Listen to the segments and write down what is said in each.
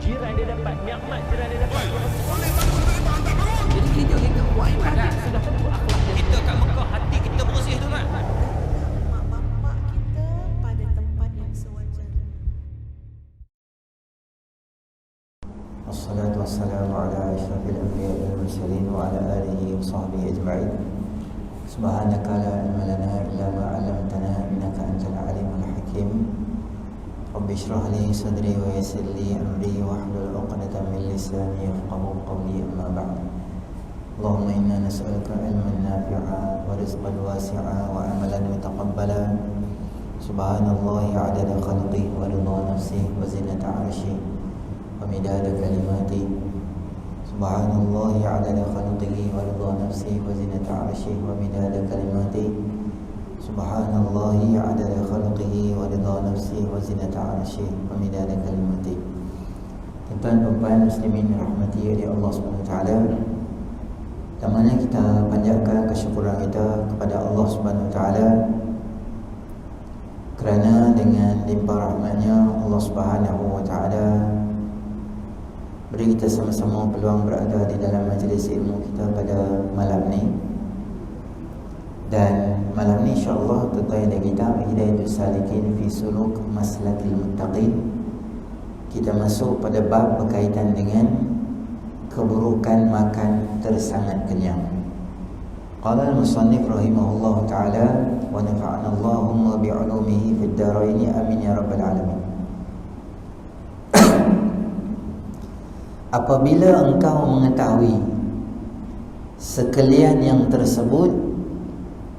jiran dia dapat, nikmat jiran dia dapat. Jadi kita buat ibadat. Sudah tentu akhlak dia. Kita kat Mekah hati kita bersih tu kan. Mak bapak kita pada tempat yang sewajarnya. Wassalatu wassalamu ala asyrafil anbiya'i wal mursalin wa ala alihi wa sahbihi ajma'in. Subhanaka la ilma lana illa ma 'allamtana innaka antal alimul hakim. Rabbi shrah li sadri wa yassir li amri wahlul 'uqdatam min lisani yafqahu qawli, amma ba'd. Allahumma inna nas'aluka ilman nafi'a wa rizqan wasi'a wa amalan mutaqabbala. Subhanallahi 'adada khalqihi wa ridha nafsihi wa zinata 'arsyihi wa midada kalimatihi. Subhanallahi 'adada khalqihi wa ridha nafsihi wa zinata 'arsyihi wa midada kalimatihi. Subhanallahi 'adada khalqihi wa ridha nafsihi wa zinata 'arsyihi wa midada kalimatihi. Tuan-tuan dan puan muslimin rahmati oleh Allah Subhanahu wa taala, pertamanya kita panjatkan kesyukuran kita kepada Allah Subhanahu wa taala kerana dengan limpah rahmatnya Allah Subhanahu wa taala beri kita sama-sama peluang berada di dalam majlis ilmu kita pada malam ni. Dan malam ni insya-Allah tuan-tuan dan kita Hidayatus Salikin fi Suluk Maslakil Muttaqin, kita masuk pada bab berkaitan dengan keburukan makan tersangat kenyang. Qala al-musannif rahimahullah ta'ala wa nafa'ana Allahumma bi'ulumihi fid dharain amin ya rabbal alamin. Apabila engkau mengetahui sekalian yang tersebut,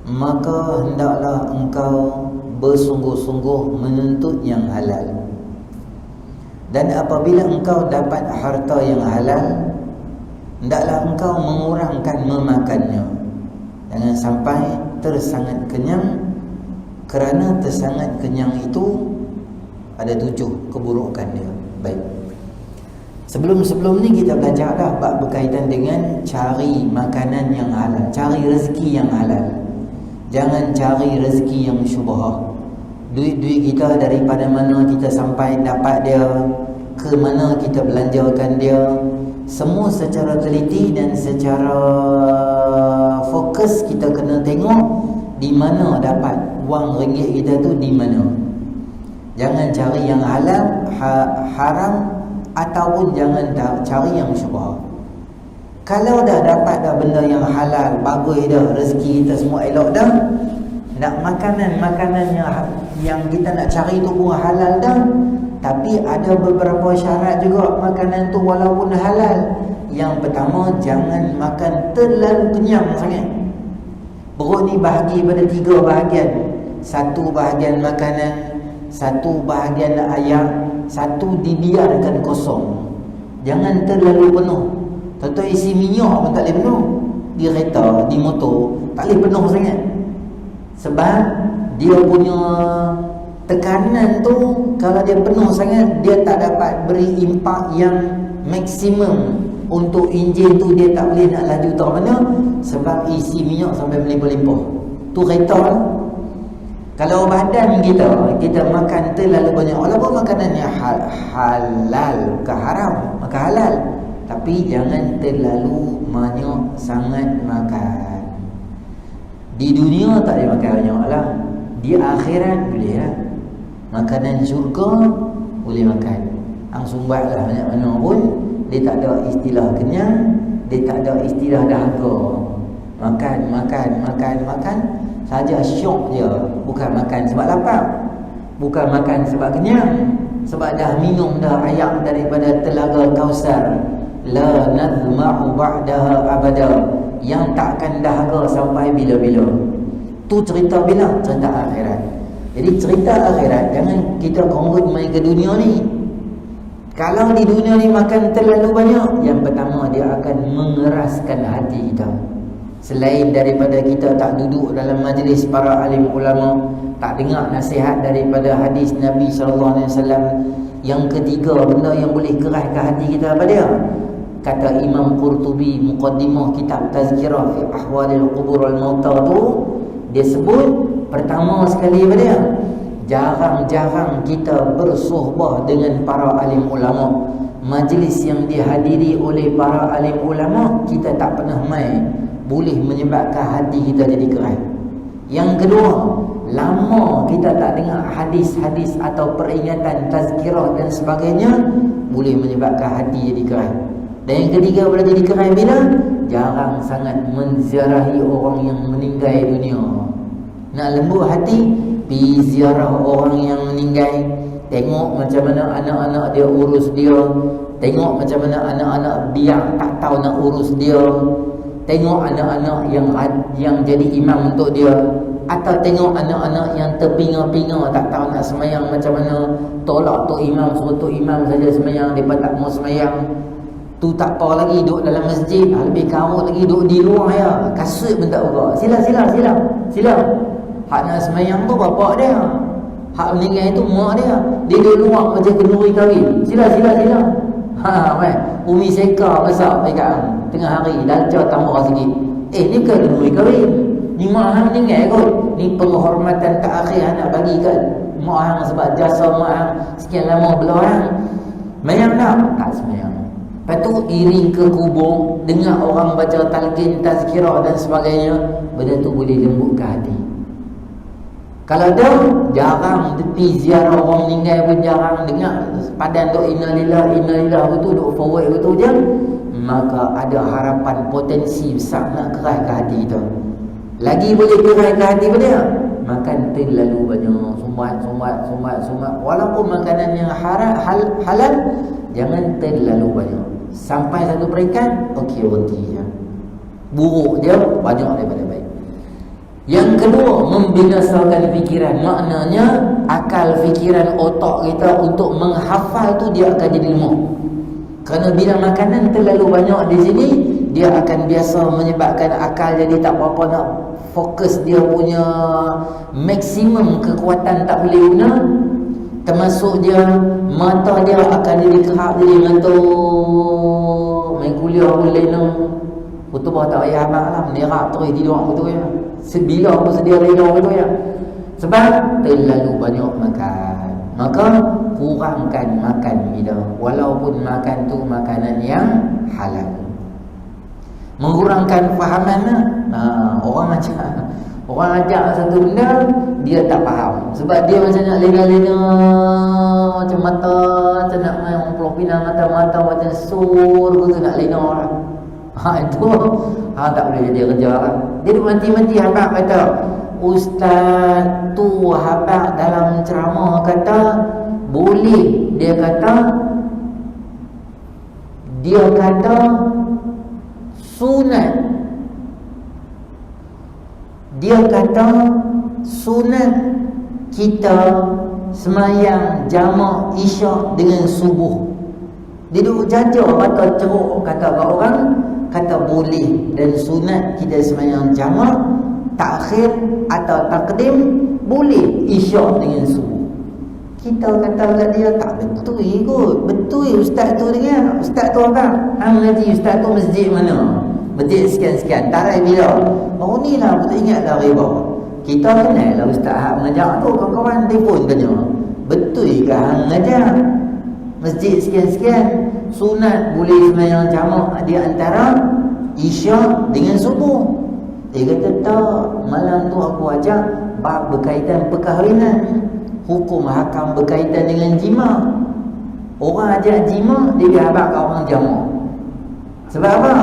maka hendaklah engkau bersungguh-sungguh menuntut yang halal. Dan apabila engkau dapat harta yang halal, hendaklah engkau mengurangkan memakannya. Jangan sampai tersangat kenyang, kerana tersangat kenyang itu ada 7 keburukan dia. Baik. Sebelum ni kita belajar dah bab berkaitan dengan cari makanan yang halal, cari rezeki yang halal. Jangan cari rezeki yang syubhah. Duit-duit kita daripada mana kita sampai dapat dia, ke mana kita belanjakan dia, semua secara teliti dan secara fokus kita kena tengok di mana dapat wang ringgit kita tu, di mana. Jangan cari yang halal, haram, ataupun jangan cari yang syubhah. Kalau dah dapat dah benda yang halal, bagus dah, rezeki kita semua elok dah, nak makanan yang kita nak cari tu pun halal dah, tapi ada beberapa syarat juga makanan tu walaupun halal. Yang pertama, jangan makan terlalu kenyang sangat. Perut ni bahagi pada 3 bahagian. 1 bahagian makanan, 1 bahagian air, 1 dibiarkan kosong. Jangan terlalu penuh. Contoh isi minyak pun tak boleh penuh. Di kereta, di motor, tak boleh penuh sangat. Sebab dia punya tekanan tu, kalau dia penuh sangat, dia tak dapat beri impak yang maksimum untuk enjin tu. Dia tak boleh nak laju tak mana, sebab isi minyak sampai melimpah-limpah. Tu kereta lah. Kalau badan kita makan terlalu banyak, walaupun makanannya halal, bukan haram, maka halal, tapi jangan terlalu banyak sangat makan. Di dunia tak boleh makan banyak lah, di akhirat boleh lah. Makanan syurga boleh makan. Hang sumbat lah banyak mana pun, dia tak ada istilah kenyang, dia tak ada istilah dahaga. Makan saja, syok je. Bukan makan sebab lapar, bukan makan sebab kenyang, sebab dah minum dah air daripada telaga Kausar. La nazma'u ba'daha abada, yang takkan dahaga sampai bila-bila. Tu cerita bila? Cerita akhirat. Jadi cerita akhirat jangan kita convert main ke dunia ni. Kalau di dunia ni makan terlalu banyak, yang pertama dia akan mengeraskan hati kita. Selain daripada kita tak duduk dalam majlis para alim ulama, tak dengar nasihat daripada hadis Nabi SAW, yang ketiga benda yang boleh keraskan hati kita apa dia? Kata Imam Qurtubi, muqaddimah kitab Tazkirah fi Ahwalil Qubur wal Mauta tu, dia sebut pertama sekali apa dia? Jarang-jarang kita bersuhbah dengan para alim ulama. majlis yang dihadiri oleh para alim ulama, kita tak pernah mai, boleh menyebabkan hati kita jadi keras. Yang kedua, lama kita tak dengar hadis-hadis atau peringatan tazkirah dan sebagainya, boleh menyebabkan hati jadi keras. Dan yang ketiga, boleh jadi keras bila jarang sangat menziarahi orang yang meninggal dunia. Nak lembut hati, pergi ziarah orang yang meninggal, tengok macam mana anak-anak dia urus dia, tengok macam mana anak-anak biar tak tahu nak urus dia, tengok anak-anak yang jadi imam untuk dia, atau tengok anak-anak yang terpinga-pinga tak tahu nak semayang macam mana, tolak tok imam, suruh tok imam saja semayang, mereka tak mau semayang. Tu tak apa lagi duduk dalam masjid, lebih karut lagi duduk di luar ya, kasut pun tak buka. Sila. Hak nak semayang tu bapak dia, hak meninggal itu mak dia. Dia duduk luar macam kenduri kahwin. Sila. Umi seka masak pegang tengah hari, dalca tambah sikit. Ni bukan kenduri kahwin, ni mak hang meninggal kot. Ni penghormatan terakhir nak bagi kan mak hang, sebab jasa mak hang sekian lama belah hang. Semayang tak semayang. Lepas tu iring ke kubur, dengar orang baca talqin, tazkirah dan sebagainya, benda tu boleh lembutkan hati. Kalau dah jarang tepi ziarah orang meninggal pun jarang dengar padan duk innalillah betul, duk forward betul je, maka ada harapan potensi besar nak keraskan hati kita. Lagi boleh keraskan hati dia, makan terlalu banyak, sumbat. Walaupun makanan yang halal, jangan terlalu banyak. Sampai satu peringkat, okey berhenti ya. Buruk dia banyak daripada baik. Yang kedua, membinasakan fikiran. Maknanya akal fikiran otak kita untuk menghafal tu dia akan jadi lemah. Kerana bila makanan terlalu banyak di sini, dia akan biasa menyebabkan akal jadi tak apa-apa nak fokus, dia punya maksimum kekuatan tak boleh guna. Termasuk dia, mata dia akan jadi kerap, jadi ngantuk. Main kuliah pun lena, khutbah tak payah abang lah, menerak terus tidur betul ya. Sebila pun sedia lena betul ya. Sebab terlalu banyak makan. Maka kurangkan makan bila, walaupun makan tu makanan yang halal. Mengurangkan fahaman lah. Orang ajak satu benda, dia tak faham. Sebab dia macam nak lena-lena, macam mata, macam nak main orang Pulau Pinang, mata-mata macam sur tu nak lena lah. Itu tak boleh jadi kerja lah. Dia mati-mati habaq kata, ustaz tu habaq dalam ceramah kata boleh. Dia kata sunat. Dia kata sunat kita semayang jamak isyak dengan subuh. Dia duduk jajar mata ceruk kata kat orang, kata boleh, dan sunat kita semayang jamak takhir atau takdim boleh isyak dengan subuh. Kita kata kat dia tak betul kot. Betul ustaz tu dengar. Ustaz tu apa? Hang ngaji ustaz tu masjid mana? Masjid sekian-sekian. Tarai bila? Baru ni lah aku tak ingat dah riba. Kita kenal lah ustaz hak mengajar tu. Kawan-kawan telefon tanya, betul ke hang mengajar masjid sekian-sekian sunat boleh semayang jamak di antara isyak dengan subuh? Dia kata tak, malam tu aku ajak bab berkaitan perkahwinan, hukum hakam berkaitan dengan jima. Orang ajak jima, dia habaq kat orang jamak. Sebab apa?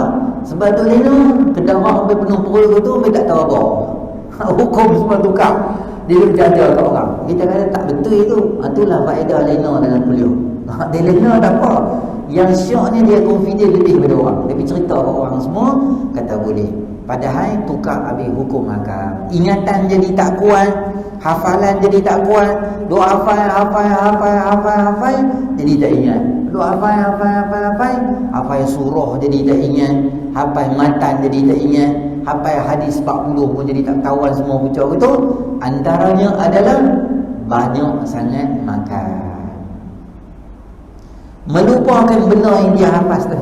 Sebab tu lena kedarak sampai penuh perut tu, dia tak tahu apa. Hukum semua tukar. Dia berjajar kat orang. Kita kata tak betul itu. Itulah faedah lena dalam kuliah. Dia lena tak apa. Yang syoknya dia confident lebih pada orang. Dia cerita kat orang semua, kata boleh. Padahal tukar habis hukum hakam. Ingatan jadi tak kuat, hafalan jadi tak kuat. Doa hafal jadi tak ingat. Doa hafal surah jadi tak ingat. Hafal matan jadi tak ingat. Hafal hadis 40 pun jadi tak kawan semua pucuk itu. Antaranya adalah banyak sangat makan. Melupakan benda yang dia hafaz tu.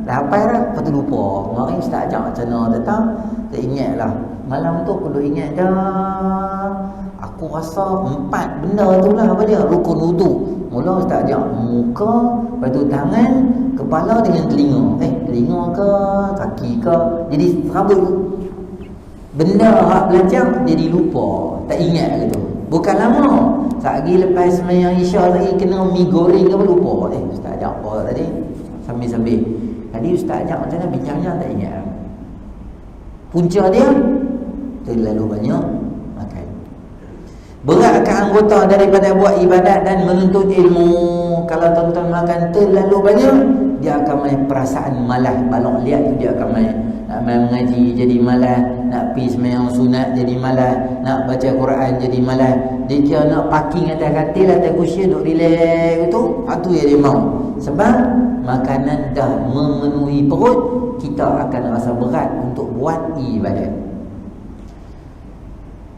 Dah hafal dah, lepas tu lupa. Kemarin ustaz ajak macam mana datang, tak ingat lah. Malam tu aku duk ingat dah, aku aku rasa 4 benda tu lah apa dia, rukun wudu. Mula Ustaz ajak muka, lepas tu tangan, kepala dengan telinga. Telinga ke, kaki ke, jadi serabut. Benda hak belajar jadi lupa, tak ingat gitu. Bukan lama, lagi lepas sembahyang Isya lagi kena mi goreng ke lupa. Ustaz ajak apa tadi? Sambil-sambil. Tadi Ustaz ajak macam mana bincangnya tak ingat. Punca dia terlalu banyak makan. Beratkan anggota daripada buat ibadat dan menuntut ilmu. Kalau tuan-tuan makan terlalu banyak, dia akan main perasaan malas. Balok lihat tu dia akan main. Nak main mengaji jadi malas, nak pergi sembahyang sunat jadi malas, nak baca Quran jadi malas. Dia kira nak parking atas katil, atas kursi duk relax tu, itu yang dia mau. Sebab makanan dah memenuhi perut, kita akan rasa berat untuk buat ibadat.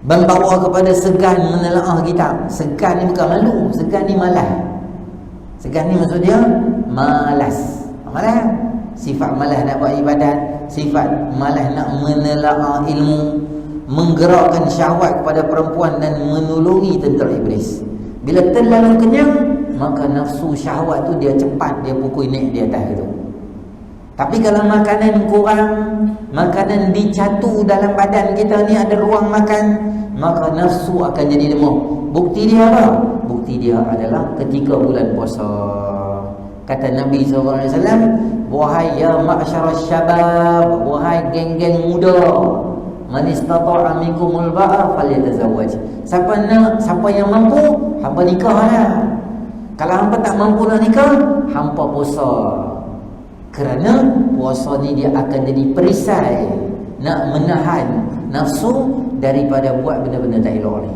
Membawa kepada segan menelaah kitab. Segan ni bukan malu, segan ni malas. Segan ni maksud dia malas. Malas. Sifat malas nak buat ibadat, sifat malas nak menelaah ilmu, menggerakkan syahwat kepada perempuan dan menolongi tentera iblis. Bila terlalu kenyang, maka nafsu syahwat tu dia cepat dia pukul naik di atas itu. Tapi kalau makanan kurang, makanan dicatu dalam badan kita ni ada ruang makan, maka nafsu akan jadi lemah. Bukti dia apa? Bukti dia adalah ketika bulan puasa. Kata Nabi SAW, wahai ya ma'syaras syabab, wahai geng-geng muda, man istata'a minkumul ba'a falyatazawwaj. Siapa yang mampu, hampa nikahlah. Kalau hampa tak mampu nak nikah, hampa puasa. Kerana puasa ni dia akan jadi perisai nak menahan nafsu daripada buat benda-benda tak elok ni.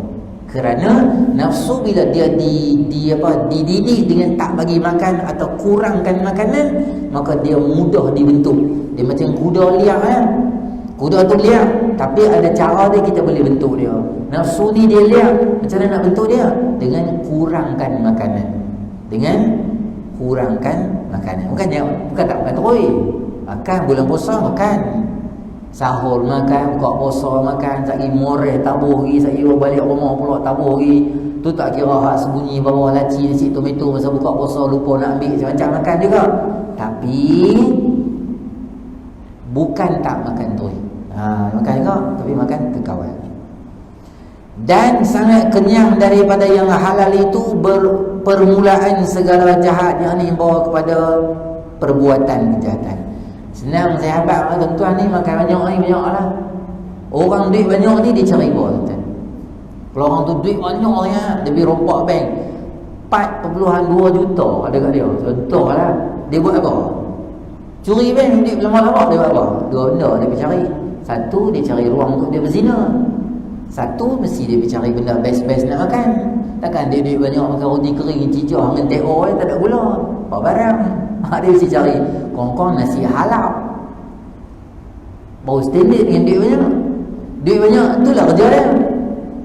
Kerana nafsu bila dia dididik dengan tak bagi makan atau kurangkan makanan, maka dia mudah dibentuk. Dia macam kuda liar kan. Kuda tu liar, tapi ada cara dia kita boleh bentuk dia. Nafsu ni dia liar, macam mana nak bentuk dia? Dengan kurangkan makanan. Dengan kurangkan makanan. Bukan tak makan terus. Makan bulan puasa makan. Sahur makan, buka puasa makan, sagi moreh tabuh lagi, sagi balik rumah pula tabuh lagi. Tu tak kira hak sembunyi bawah laci nasi tomato masa buka puasa lupa nak ambil, macam makan juga. Tapi bukan tak makan tu. Makan juga, tapi makan terkawal. Dan sangat kenyang daripada yang halal itu permulaan segala jahat yang ini membawa kepada perbuatan kejahatan. Senang saya habaq tuan-tuan ni makan banyak ni banyak lah. Orang duit banyak ni dia cari bos tuan. Kalau orang tu duit banyak ya, dia pergi rompak bank 4.2 juta ada kat dia. Contoh lah, dia buat apa? Curi bank, duit lama-lama dia buat apa? Dua benda dia pergi cari. Satu, dia cari ruang untuk dia berzina. Satu, mesti dia pergi cari benda best-best nak makan. Takkan dia duit banyak makan roti kering, cicah dengan teh oil tak ada gula. Apa barang? Dia mesti cari kongkong nasi halal. Baru standard dengan duit banyak. Duit banyak itulah kerja dia.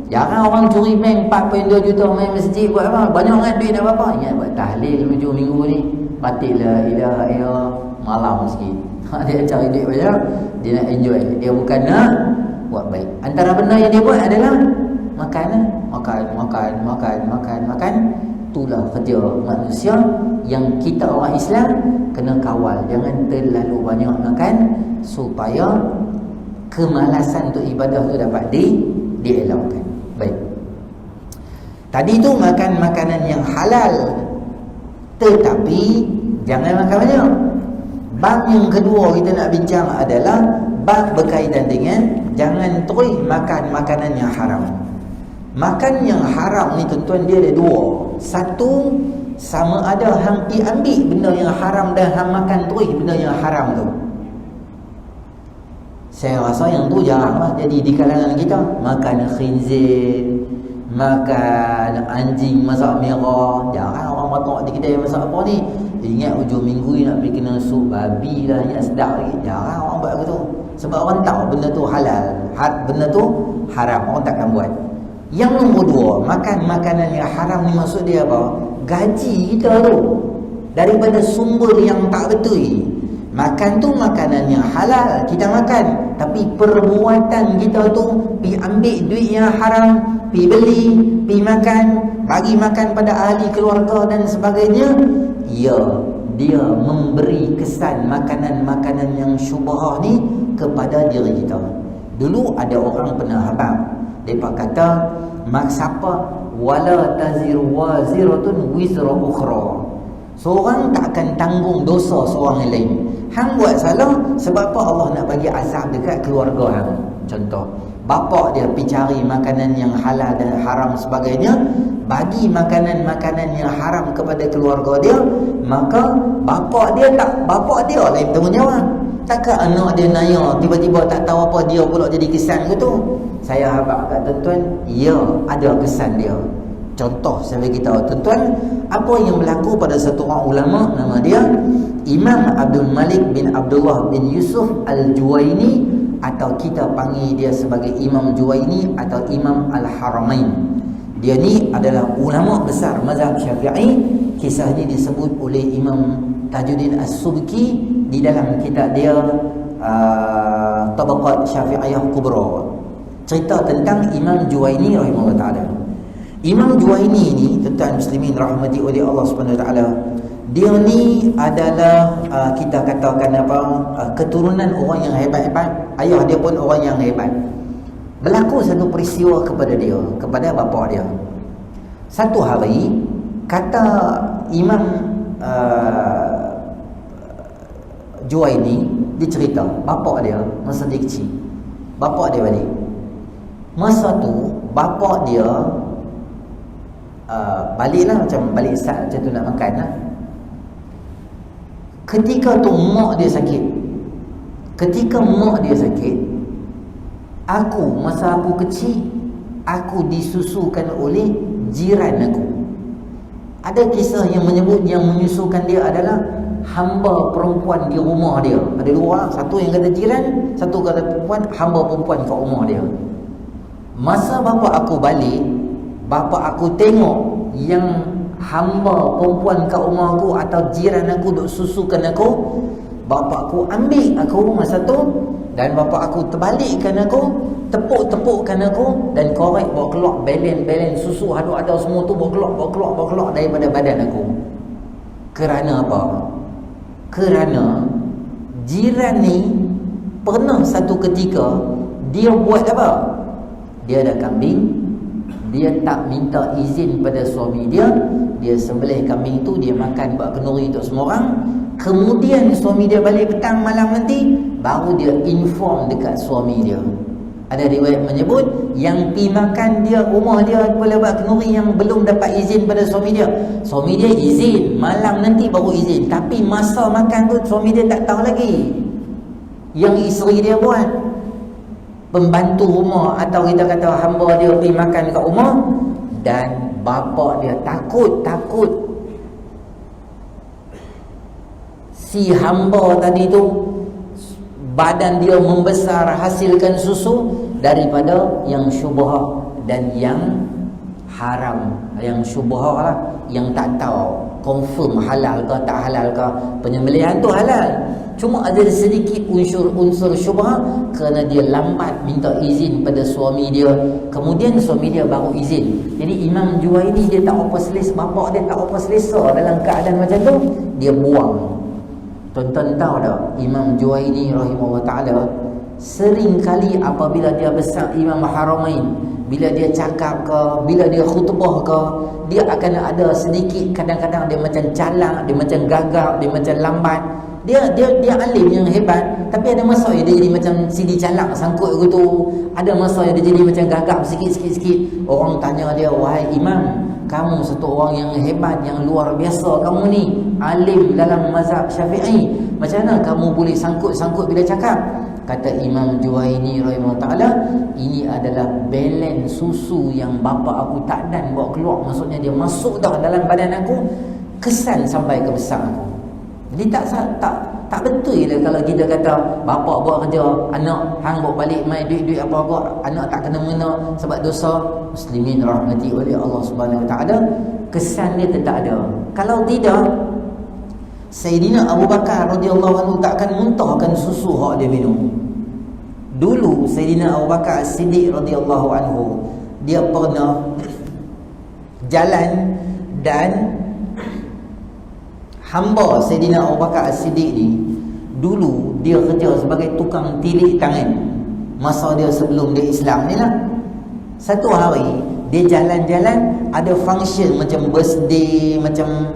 Jarang orang curi bank 4.2 juta main masjid buat apa? Banyak kan duit nak buat apa? Ingat buat tahlil hujung minggu ni. Batiklah ilaha illallah malam sikit. Dia cari duit banyak, dia nak enjoy. Dia bukan nak buat baik. Antara benda yang dia buat adalah makan. Itulah kerja manusia yang kita orang Islam kena kawal. Jangan terlalu banyak makan supaya kemalasan untuk ibadah tu dapat dielakkan. Baik. Tadi tu makan makanan yang halal, tetapi jangan makan banyak. Bab yang kedua kita nak bincang adalah bab berkaitan dengan jangan terus makan makanan yang haram. Makan yang haram ni tuan-tuan dia ada dua. Satu, sama ada hang pi ambil benda yang haram dan hang makan terus benda yang haram tu. Saya rasa yang tu jarang lah jadi di kalangan kita. Makan khinzir, makan anjing masak merah. Jarang orang matok di kedai masak apa ni. Ingat hujung minggu ni nak pergi kena sup babi lah, ingat sedap lagi. Jarang orang buat begitu. Sebab orang tahu benda tu halal, benda tu haram, orang takkan buat. Yang nombor dua, makan makanan yang haram ni maksud dia apa? Gaji kita tu daripada sumber yang tak betul. Makan tu makanan yang halal, kita makan. Tapi perbuatan kita tu pi ambil duit yang haram, pi beli, pi makan, bagi makan pada ahli keluarga dan sebagainya, ya, dia memberi kesan makanan-makanan yang syubhah ni kepada diri kita. Dulu ada orang pernah habaq, depa kata maksapa wala taziru waziratun wizra ukhra. Seorang tak akan tanggung dosa seorang yang lain. Hang buat salah, sebab apa Allah nak bagi azab dekat keluarga hang? Contoh, bapa dia pergi cari makanan yang halal dan haram sebagainya, bagi makanan-makanan yang haram kepada keluarga dia, maka bapa dia lah yang bertanggungjawab. Takkan anak dia naya tiba-tiba tak tahu apa, dia pula jadi kesan ke tu? Saya habaq kat tuan-tuan, ya, ada kesan dia. Contoh saya bagi tahu tuan-tuan, apa yang berlaku pada satu orang ulama, nama dia Imam Abdul Malik bin Abdullah bin Yusuf Al-Juwaini, atau kita panggil dia sebagai Imam Juwaini atau Imam Al-Haramain. Dia ni adalah ulama besar mazhab Syafi'i. Kisah ini disebut oleh Imam Tajuddin As-Subki di dalam kitab dia Tabaqat Syafi'iyah Kubra. Cerita tentang Imam Juwaini rahimahullah ta'ala. Imam Juwaini ni, tuan-tuan muslimin rahmati oleh Allah Subhanahu wa taala, dia ni adalah kita katakan apa, keturunan orang yang hebat-hebat. Ayah dia pun orang yang hebat. Berlaku satu peristiwa kepada dia, kepada bapa dia. Satu hari, kata Imam Juwaini, dia cerita bapa dia masa dia kecil. Bapa dia balik. Masa tu bapa dia baliklah, macam balik saat macam tu nak makan lah. Ketika tu mak dia sakit. Ketika mak dia sakit, masa aku kecil, aku disusukan oleh jiran aku. Ada kisah yang menyebut yang menyusukan dia adalah hamba perempuan di rumah dia. Ada dua orang, satu yang kata jiran, satu kata perempuan, hamba perempuan kat rumah dia. Masa bapa aku balik, bapa aku tengok yang hamba perempuan kat rumah aku atau jiran aku duk susukan aku, bapa aku ambil aku masa tu, dan bapa aku terbalikkan aku, tepuk-tepukkan aku, dan korek bawa keluar belen-belen susu ada semua tu bawa keluar daripada badan aku. Kerana apa? Kerana jiran ni pernah satu ketika dia buat apa? Dia ada kambing, dia tak minta izin pada suami dia, dia sembelih kambing tu, dia makan buat kenduri untuk semua orang. Kemudian suami dia balik petang malam nanti, baru dia inform dekat suami dia. Ada riwayat menyebut yang pi makan dia rumah dia boleh buat kenduri yang belum dapat izin pada suami dia. Suami dia izin, malam nanti baru izin. Tapi masa makan tu suami dia tak tahu lagi. Yang isteri dia buat, pembantu rumah atau kita kata hamba dia pergi makan kat rumah, dan bapa dia takut si hamba tadi tu badan dia membesar hasilkan susu daripada yang syubhah dan yang haram. Yang syubhah lah, yang tak tahu confirm halal ke tak halal ke. Penyembelihan tu halal, cuma ada sedikit unsur syubhah kerana dia lambat minta izin pada suami dia. Kemudian suami dia baru izin. Jadi Imam Juwaini dia tak apa selesa, bapa dia tak apa selesa dalam keadaan macam tu, dia buang. Tuan-tuan tahu tak, Imam Juwaini rahimahullah ta'ala, sering kali apabila dia besar Imam Haramain, bila dia cakap ke, bila dia khutbah ke, dia akan ada sedikit, kadang-kadang dia macam calak, dia macam gagap, dia macam lambat. Dia alim yang hebat, tapi ada masa dia jadi macam sidi calak sangkut gitu. Ada masa dia jadi macam gagap sikit. Orang tanya dia, wahai imam, kamu satu orang yang hebat, yang luar biasa, kamu ni alim dalam mazhab Syafi'i, macam mana kamu boleh sangkut bila cakap? Kata Imam Juwaini rahimahullah ta'ala, ini adalah belen susu yang bapa aku tak dan bawa keluar. Maksudnya dia masuk dah dalam badan aku, kesan sampai ke besar aku. Jadi tak betul lah kalau kita kata bapa buat kerja, anak hang bawa balik mai duit-duit apa-apa, anak tak kena mengena sebab dosa. Muslimin rahmati oleh Allah Subhanahu Wa Taala, kesan dia tetap ada. Kalau tidak, Sayyidina Abu Bakar radhiyallahu anhu tak akan muntahkan susu hak dia minum. Dulu Sayyidina Abu Bakar Siddiq radhiyallahu anhu dia pernah jalan dan hamba Sayyidina Abu Bakar Siddiq ni dulu dia kerja sebagai tukang tilik tangan masa dia sebelum dia Islam ni lah. Satu hari dia jalan-jalan, ada function macam birthday, macam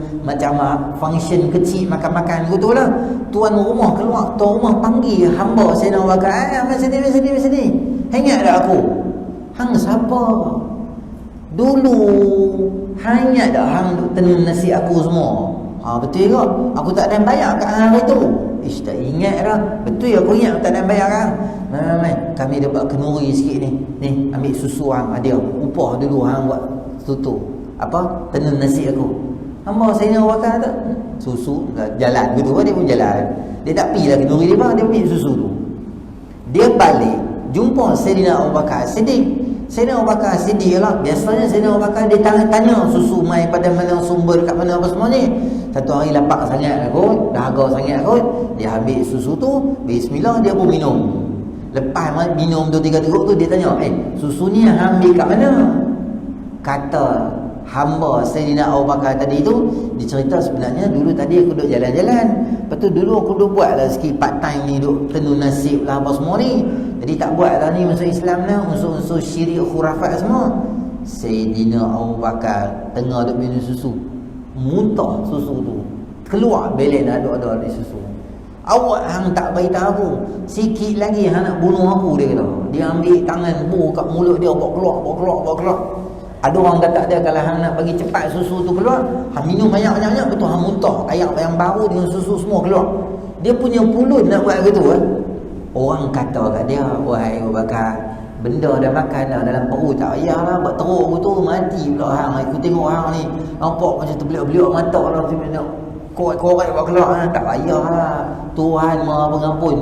function kecil, makan-makan gitu lah. Tuan rumah keluar, tuan rumah panggil hamba Sayyidina Abu Bakar, mari sini. Ingat tak aku? Hang siapa? Dulu hanya dah hang duk tenun nasi aku semua. Betul ke? Aku tak ada bayar kat hang hari tu. Tak ingat dah. Betul aku ingat tak ada bayar kan? Mai, kami dapat kenuri sikit ni. Ni, ambil susu hang ada. Upah dulu hang buat tutu. Apa? Tenun nasi aku. Hamba saya nak bakar tak? Susu jalan gitu dia pun jalan. Dia tak pi lah kenuri dia bang, dia ambil susu tu. Dia balik jumpa Sayyidina Abu Bakar Siddiq. Sayyidina Abu Bakar Siddiq lah. Biasanya Sayyidina Abu Bakar dia tanya susu mai pada mana sumber kat mana apa semua ni. Satu hari lapar sangat kot, dahaga sangat kot, dia ambil susu tu, bismillah dia pun minum. Lepas minum 2-3 teguk tu dia tanya, susu ni hang ambil kat mana? Kata hamba Sayyidina Abu Bakar tadi tu, dia cerita sebenarnya dulu tadi aku duduk jalan-jalan. Lepas tu dulu aku duduk buat lah sikit part time ni, duduk tenun nasib lah apa semua ni. Jadi tak buat lah ni masuk Islam lah, unsur-unsur syirik khurafat semua. Sayyidina Abu Bakar tengah duduk minum susu, muntah susu tu, keluar belen ada di susu. Awak hang tak beritahu aku, sikit lagi hang nak bunuh aku, dia kata. Dia ambil tangan bu kat mulut dia, bawa keluar. Ada orang kata dia kalau hang nak bagi cepat susu tu keluar, hang minum banyak-banyak betul hang muntah, air yang baru dengan susu semua keluar. Dia punya pulut nak buat gitu Orang kata kat dia, wahai Abu Bakar, benda dah makan dah dalam perut, tak payahlah buat teruk tu, mati pula hang. Aku tengok hang ni nampak macam terbeliak-beliak mata lah, nak korek buat keluar, tak payahlah, Tuhan Maha Pengampun.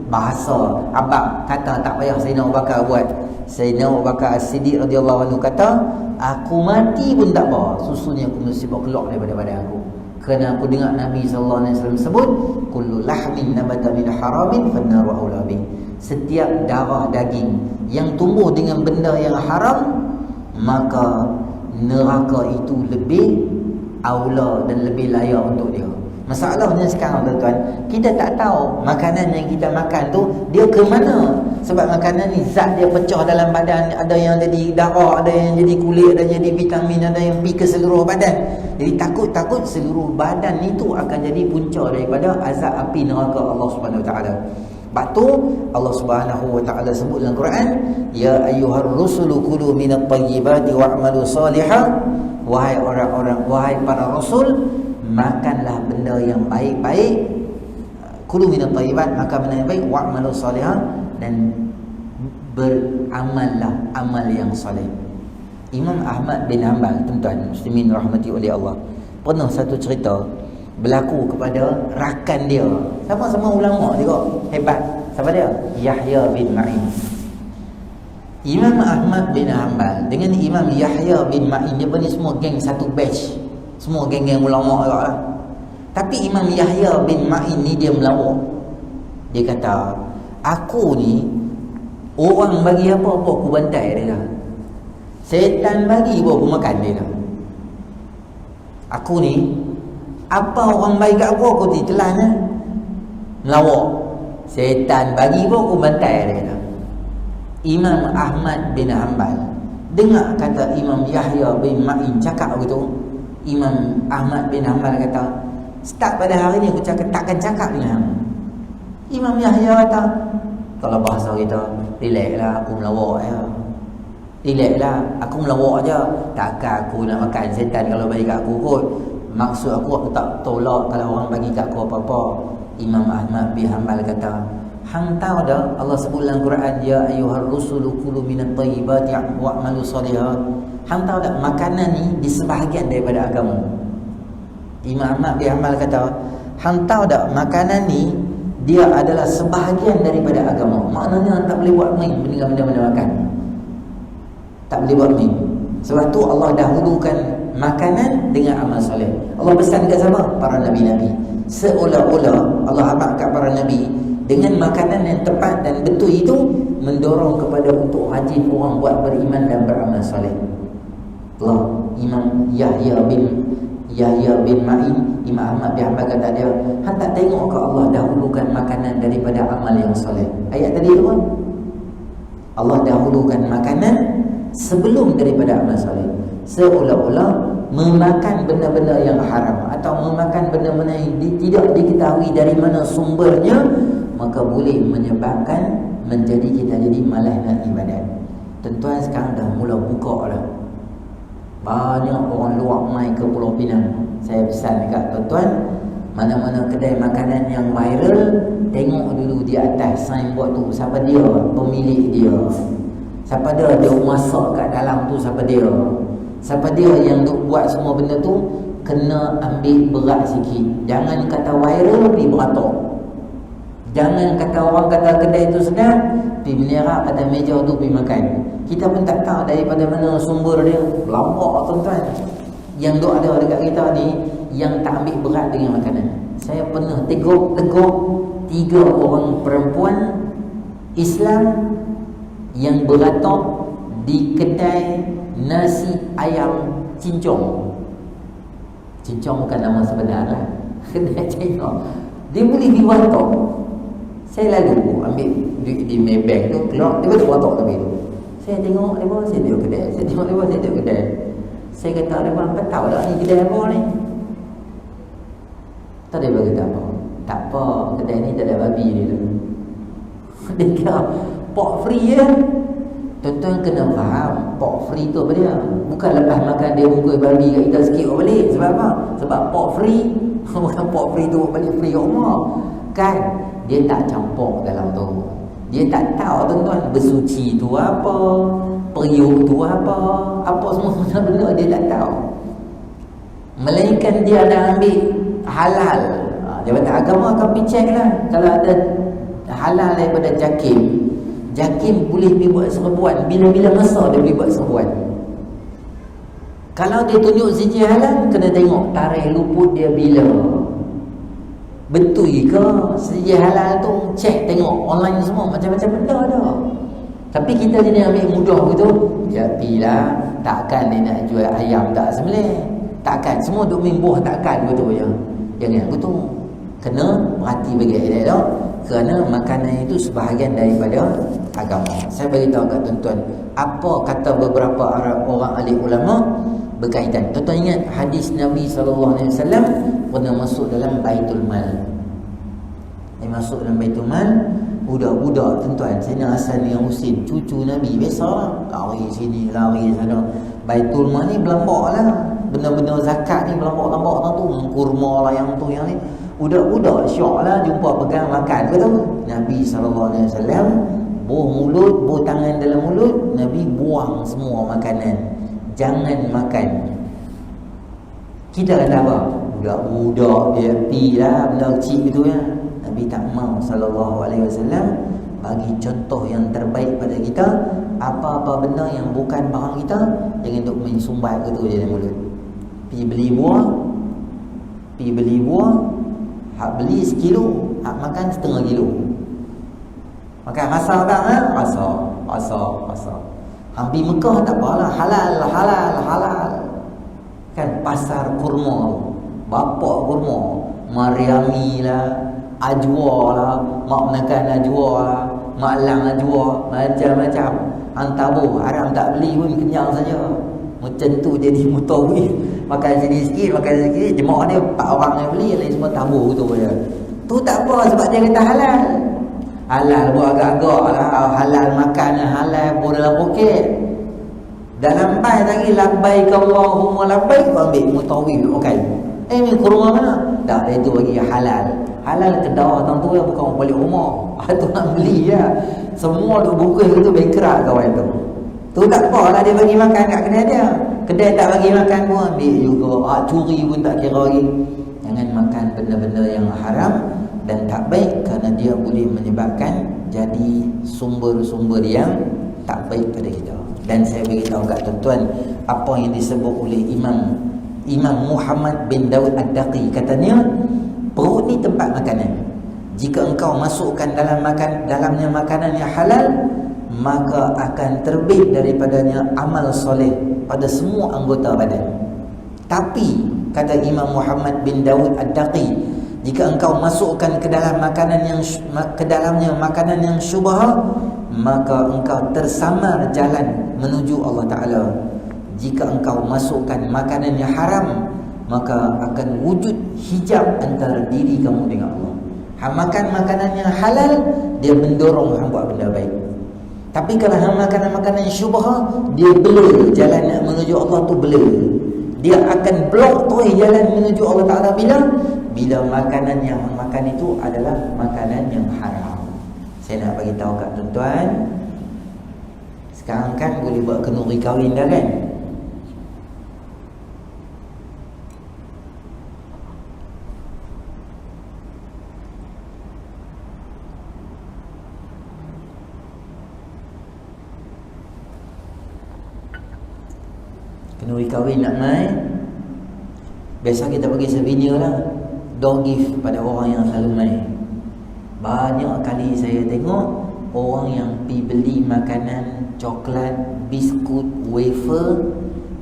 Bahasa abang kata tak payah Sayyidina Abu Bakar buat. Sayyidina Abu Bakar Siddiq radhiyallahu anhu kata, aku mati pun tak apa, susu ni aku mesti bawa keluar daripada badan aku. Kerana aku dengar Nabi SAW sebut, kullu lahmin nabata min haramin fannaru aula bih. Setiap darah daging yang tumbuh dengan benda yang haram, maka neraka itu lebih aula dan lebih layak untuk dia. Masalahnya sekarang tuan-tuan, kita tak tahu makanan yang kita makan tu dia ke mana. Sebab makanan ni zat dia pecah dalam badan, ada yang jadi darah, ada yang jadi kulit, ada yang jadi vitamin, ada yang pergi ke seluruh badan. Jadi takut seluruh badan itu akan jadi punca daripada azab api neraka Allah Subhanahu Wa Taala. Sebab tu Allah Subhanahu Wa Taala sebut dalam Quran, ya ayyuhar rusulu kulu minat tayyibati wa'malu salihah. Wahai orang-orang, wahai para rasul, makanlah benda yang baik-baik. Kulu minat tayyibat, makan benda yang baik, wa'malu salihah, dan beramallah amal yang soleh. Imam Ahmad bin Hanbal, tuan-tuan muslimin rahmati oleh Allah, pernah satu cerita berlaku kepada rakan dia, sama-sama ulama juga hebat. Siapa dia? Yahya bin Ma'in. Imam Ahmad bin Hanbal dengan Imam Yahya bin Ma'in, dia ni semua geng satu batch, semua geng-geng ulama juga lah. Tapi Imam Yahya bin Ma'in ni dia melawak. Dia kata, aku ni orang bagi apa-apa aku bantai dia dah. Setan bagi pun aku makan dia dah. Aku ni apa orang bagi kat aku ditelan lah. Melawak. Setan bagi pun aku bantai dia dah. Imam Ahmad bin Hanbal dengar kata Imam Yahya bin Ma'in cakap begitu. Imam Ahmad bin Hanbal kata, start pada hari ni aku takkan cakap dengan hang. Imam Yahya kata, kalau bahasa kita, relax lah, aku melawak je. Relax lah, aku melawak je. Takkan aku nak makan setan kalau bagi kat aku kot. Maksud aku tak tolak kalau orang bagi kat aku apa-apa. Imam Ahmad bin Hanbal kata, hang tahu dah Allah sebut dalam Quran, ya ayyuhar rusulu kulu minat tayyibati wa'malu salihah. Hang tahu tak makanan ni di sebahagian daripada agama. Imam Ahmad bin Hanbal kata, hang tahu tak makanan ni dia adalah sebahagian daripada agama. Maknanya tak boleh buat main dengan benda-benda makan. Tak boleh buat main. Sebab tu Allah dahulukan makanan dengan amal soleh. Allah pesan dekat siapa? Para nabi-nabi. seolah-olah Allah abad kat para Nabi dengan makanan yang tepat dan betul itu mendorong kepada untuk rajin orang buat beriman dan beramal soleh. Allah, Imam Yahya bin Ma'in, Imam Ahmad bin Hanbal kata dia, hang tak tengok ke Allah dahulukan makanan daripada amal yang soleh. Ayat tadi tu kan, Allah dahulukan makanan sebelum daripada amal soleh. Seolah-olah memakan benda-benda yang haram atau memakan benda-benda yang tidak diketahui dari mana sumbernya, maka boleh menyebabkan menjadi kita jadi malas nak ibadat. Tuan-tuan sekarang dah mula buka dah. Banyak orang luar mai ke Pulau Pinang. Saya pesan dekat tuan-tuan, mana-mana kedai makanan yang viral, tengok dulu di atas signboard tu, siapa dia, pemilik dia, siapa dia masak kat dalam tu, siapa dia yang duk buat semua benda tu. Kena ambil berat sikit. Jangan kata viral pergi beratok. Jangan kata orang kata kedai tu sedap, pergi menerak atas meja tu pergi makan. Kita pun tak tahu daripada mana sumber dia. Lambak tuan-tuan. Yang duk ada dekat kita ni, yang tak ambil berat dengan makanan. Saya pernah tegur 3 orang perempuan Islam yang beratok di kedai nasi ayam cincong. Cincong bukan nama sebenar lah. Kedai cincong. Dia boleh beratok. Saya lalu ambil duit di Maybank tu, keluar, dia beratok tapi tu. Saya tengok dia bawa, saya tengok kedai. Saya tengok dia bawa, saya tengok kedai. Saya kata dia bawa, apa tahu tak ni kedai apa ni? Tak ada bagi tak apa. Tak apa, kedai ni tak ada babi dia tu. Dia kata pork free je. Tuan-tuan kena faham, pork free tu apa dia? Bukan lepas makan dia bungkus babi kat kita sikit balik. Sebab apa? Sebab pork free. Bukan pork free tu balik free kat rumah. Kan? Dia tak campur dalam tu. Dia tak tahu tuan-tuan bersuci tu apa, periuk tu apa semua benda dia tak tahu. Melainkan dia dah ambil halal. Jabatan agama akan pergi check lah. Kalau ada halal daripada Jakim boleh pergi buat serbuan. Bila-bila masa dia boleh buat serbuan. Kalau dia tunjuk siji halal, kena tengok tarikh luput dia bila. Betul ke siji halal tu, cek tengok online semua, macam-macam benda ada. Tapi kita jadi ambil mudah begitu. Ya pilah, takkan dia nak jual ayam tak sembelih. Takkan semua duk main buah, takkan betul je. Jangan betul. Kena perhati bagi dia dah. Kerana makanan itu sebahagian daripada agama. Saya beritahu kat tuan-tuan, apa kata beberapa orang ahli ulama berkaitan. Tuan-tuan ingat hadis Nabi SAW pernah masuk dalam Baitul Mal. Dia masuk dalam Baitul Mal, budak-budak tuan-tuan, saya nak asal ni Husin, cucu Nabi, biasalah lari sini, lari sana. Baitul Mal ni berlambak lah. Benda-benda zakat ni berlambak-lambak tu, kurma lah yang tu yang ni. Budak-budak syok lah jumpa pegang makan ke tu. Nabi SAW buh tangan dalam mulut, Nabi buang semua makanan. Jangan makan. Kita kata apa? Budak-budak dia pi lah, benda kecil gitu ya. Nabi tak mau SAW bagi contoh yang terbaik pada kita. Apa-apa benda yang bukan barang kita, jangan duk main sumbat gitu je dalam mulut. Pi beli buah, hak beli 1 kilo, hak makan 1/2 kilo. Makan rasa tak? Rasa. Ambil Mekah tak apalah, halal. Kan pasar kurma, bapak kurma, Mariami lah, Ajwa lah, mak menekan Ajwa lah, mak lang Ajwa, macam-macam. Antabu haram tak beli pun, kenyang saja. Macam tu jadi mutawif. Makan sini sikit, jemaah dia 4 orang yang beli, yang lain semua tabur tu je. Tu tak apa sebab dia kata halal. Halal buat agak-agak lah, halal makan, halal pun dalam poket. Dalam bai lagi labbaik Allahumma labbaik, ambil mutawif makan. Ni kurma mana? Tak, dia tu bagi halal. Halal kedah tentu yang bukan balik rumah. Tu nak beli je. Semua duk bungkus tu bengkerak kawan tu. Tu tak apa lah dia bagi makan kat kedai dia. Kedai tak bagi makan pun ambil juga. Curi pun tak kira lagi. Jangan makan benda-benda yang haram dan tak baik, kerana dia boleh menyebabkan jadi sumber-sumber yang tak baik pada kita. Dan saya beritahu kat tuan-tuan, apa yang disebut oleh Imam Muhammad bin Daud Ad-Daqi, katanya Perut ni tempat makanan. Jika engkau masukkan dalamnya makanan yang halal, maka akan terbit daripadanya amal soleh pada semua anggota badan. Tapi kata Imam Muhammad bin Dawud Ad-Daqi, jika engkau masukkan ke dalamnya makanan yang syubhah, maka engkau tersamar jalan menuju Allah Ta'ala. Jika engkau masukkan makanan yang haram, maka akan wujud hijab antara diri kamu dengan Allah. Hang makan makanan yang halal, dia mendorong hang buat benda baik. Tapi kalau hang makan makanan yang syubhah, dia blur jalan nak menuju Allah tu, blur. Dia akan blok tu jalan menuju Allah Ta'ala bila makanan yang hang makan itu adalah makanan yang haram. Saya nak bagi tahu kat tuan-tuan, sekarang kan boleh buat kenduri kahwin dah kan? Kenduri kahwin nak main, biasa kita bagi souvenir lah, door gift pada orang yang selalu main. Banyak kali saya tengok orang yang pergi beli makanan, coklat, biskut, wafer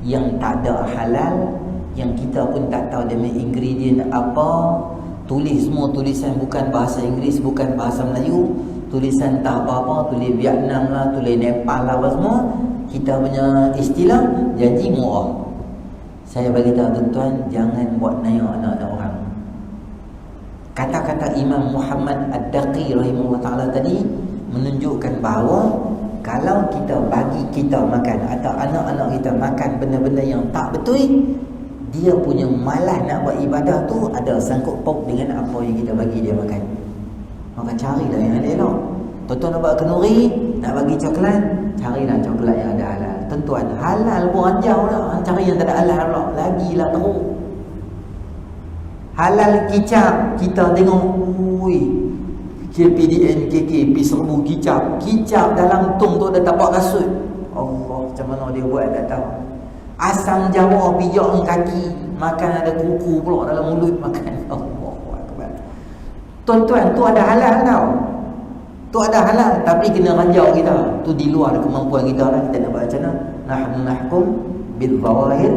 yang tak ada halal, yang kita pun tak tahu dia punya ingredient apa, tulis semua tulisan bukan bahasa Inggeris, bukan bahasa Melayu, tulisan tak apa-apa, tulis Vietnam lah, tulis Nepal lah, apa semua. Kita punya istilah janji murah. Saya bagi tahu tuan-tuan, jangan buat naik anak-anak orang. Kata-kata Imam Muhammad Ad-Daqi rahimahullah ta'ala tadi menunjukkan bahawa kalau kita bagi kita makan atau anak-anak kita makan benda-benda yang tak betul, dia punya malas nak buat ibadah tu ada sangkut paut dengan apa yang kita bagi dia makan. Maka carilah yang elok. Tuan-tuan nak buat kenduri, nak bagi coklat, carilah coklat yang ada halal. Tuan-tuan, halal pun ranjau lah. Cari yang tak ada halal pula, lagilah teruk. Halal kicap, kita tengok, ui, KPDN, KK, P1000 kicap dalam tong tu ada tapak kasut. Allah, macam mana dia buat tak tahu. Asam Jawa pijak kaki, makan ada kuku pula dalam mulut makan. Allahuakbar. Tuan-tuan, tu ada halal tau. Tu ada halal, tapi kena ranjau kita. Tu di luar kemampuan kita lah. Kita nak buat macam mana? Nahnu nahkum bil zawahir,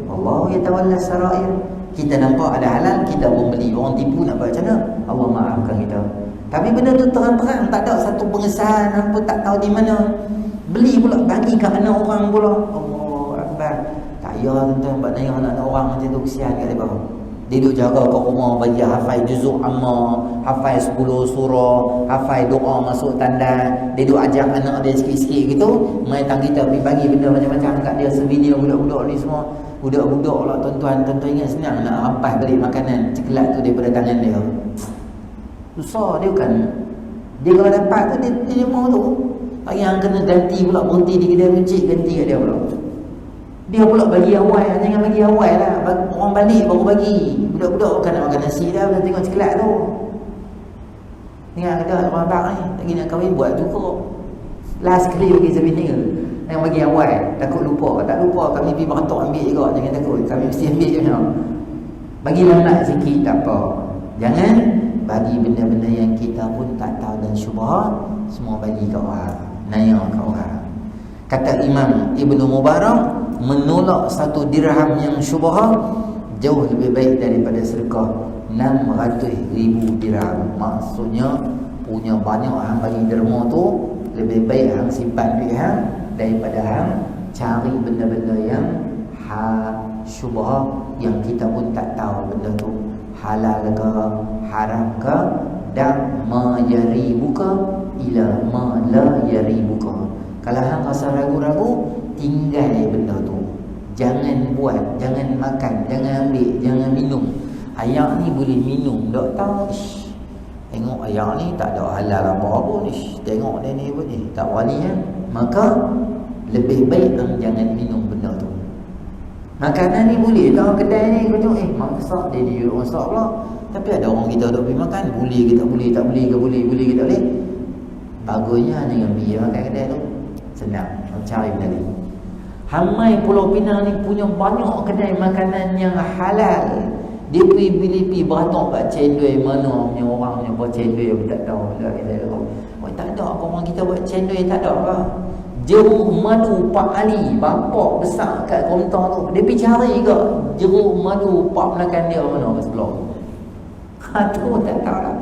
wallahu yatawalla sarair. Kita nampak ada halal, kita pun beli. Orang tipu nak buat macam mana? Allah maafkan kita. Tapi benda tu terang-terang, tak ada satu pengesahan, apa tak tahu di mana. Beli pula, bagi kat anak orang pula. Allah Akbar. Tak payah tuan-tuan buat naik anak orang macam tu, kesian kat dia. Dia duduk jaga kat rumah, bagi hafal juzuk amma, hafal 10 surah, hafal doa masuk tanda. Dia duduk ajak anak dia sikit-sikit gitu. Main tang kita pergi bagi benda macam-macam kat dia, souvenir budak-budak ni semua. Budak-budak lah tuan-tuan. Tuan-tuan ingat senang nak rampas balik makanan coklat tu daripada tangan dia. Susah dia kan. Dia kalau dapat tu dia mau tu. Yang kena ganti pula, berhenti di kedai runcit, ganti kat dia pula. Dia pula bagi awal, jangan bagi awal lah. Orang balik baru bagi. Budak-budak bukan nak makan nasi dah, bila tengok coklat tu. Tengok kata orang abang ni, lagi nak kahwin buat cukup. Last kali bagi souvenir. Yang bagi awal, takut lupa. Tak lupa, kami pergi beratok ambil juga. Jangan takut, kami mesti ambil je. Bagi lambat sikit, tak apa. Jangan bagi benda-benda yang kita pun tak tahu dan syubhat, semua bagi kat orang, naik kat orang. Kata Imam Ibn Mubarak, menolak 1 dirham yang syubhat jauh lebih baik daripada sedekah 600,000 dirham. Maksudnya punya banyak hang bagi derma tu, lebih baik hang simpan duit hang daripada hang cari benda-benda yang syubhat yang kita pun tak tahu benda tu halal ke haram ke. Dan ma yaribuka ila ma la yaribuka. Kalau hang rasa ragu-ragu, tinggal benda tu. Jangan buat, jangan makan, jangan ambil, jangan minum. Ayak ni boleh minum, tak tahu. Tengok ayak ni tak ada halal apa-apa ni. Tengok dia ni pun ni tak wali kan. Maka lebih baik hang jangan minum benda tu. Makanan ni boleh tahu kedai ni kau tengok masak dia masak pula. Tapi ada orang kita duk pergi makan, boleh ke tak boleh, tak boleh ke boleh ke tak boleh. Bagusnya jangan pergi makan kedai tu. Senang, cari benda ni. Hamai Pulau Pinang ni punya banyak kedai makanan yang halal, Dia pergi beratok kat cendol mana punya orang punya buat cendol yang tak tahu dah kita. Oh tak ada apa orang kita buat cendol tak ada lah. Jeruk madu Pak Ali, bapak besar kat kaunter tu. Dia pergi cari ke jeruk madu Pak belakang dia mana kat sebelah. Tu tak tahu lah.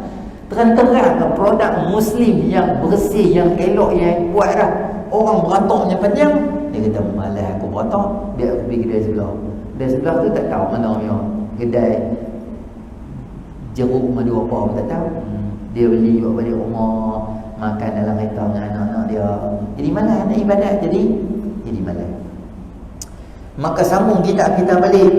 Terang-terang produk Muslim yang bersih, yang elok, yang buat dah. Orang beratoknya panjang. Dia kata malas aku beratok, biar aku pergi kedai sebelah. Kedai sebelah tu tak tahu mana punya kedai jeruk madu apa pun tak tahu. Dia beli bawa balik rumah, makan dalam kereta dengan anak-anak dia. Jadi malas nak ibadat, jadi malas. Maka sambung kita balik,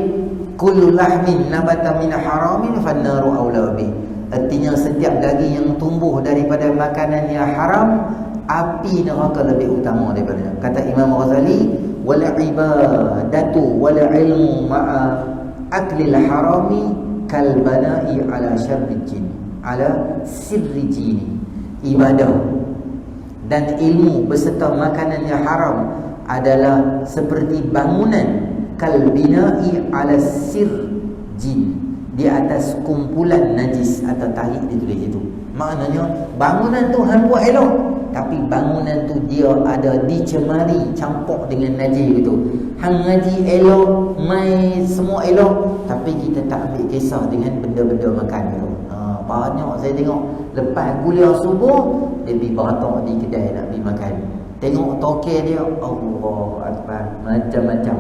kullu lahmin nabata min haramin fannaru aula bih. Artinya setiap daging yang tumbuh daripada makanan yang haram, api neraka lebih utama daripada. Kata Imam Ghazali, wal ibadatu wal ilmu ma'a aklil harami kal bana'i ala syarri jin, ala sirri jini. Ibadah dan ilmu beserta makanan yang haram adalah seperti bangunan kal bina'i ala sir jin, di atas kumpulan najis atau tahi ditulis itu. Maknanya bangunan tu hang buat elok, tapi bangunan tu dia ada dicemari, campur dengan najis gitu. Hang ngaji elok, mai semua elok, tapi kita tak ambil kisah dengan benda-benda makan tu. Banyak saya tengok lepas kuliah subuh dia pergi beratok di kedai nak pergi makan. Tengok toke dia, Allahu Akbar, macam-macam.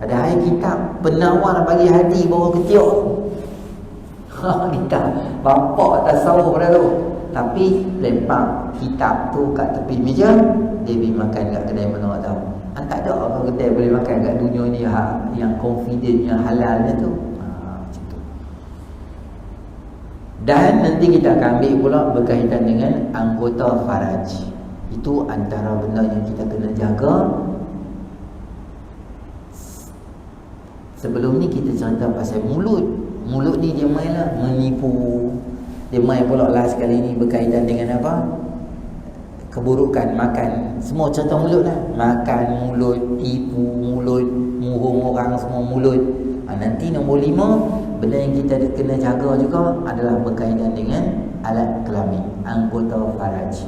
Ada hari kitab penawar bagi hati bawa ketiak. Kita bapak tasawuf pada tu, tapi lempar kitab tu kat tepi meja, dia pergi makan kat kedai mana tak tahu. Tak ada apa kedai boleh makan kat dunia ni yang confident, yang halalnya tu. Macam tu. Dan nanti kita akan ambil pula berkaitan dengan anggota faraj. Itu antara benda yang kita kena jaga. Sebelum ni kita cerita pasal mulut. Mulut ni dia main lah menipu. Dia main pula last kali ni berkaitan dengan apa? Keburukan makan. Semua cerita mulut lah. Makan mulut, tipu mulut, muhung orang semua mulut. Nanti nombor 5, benda yang kita kena jaga juga adalah berkaitan dengan alat kelamin, anggota faraj.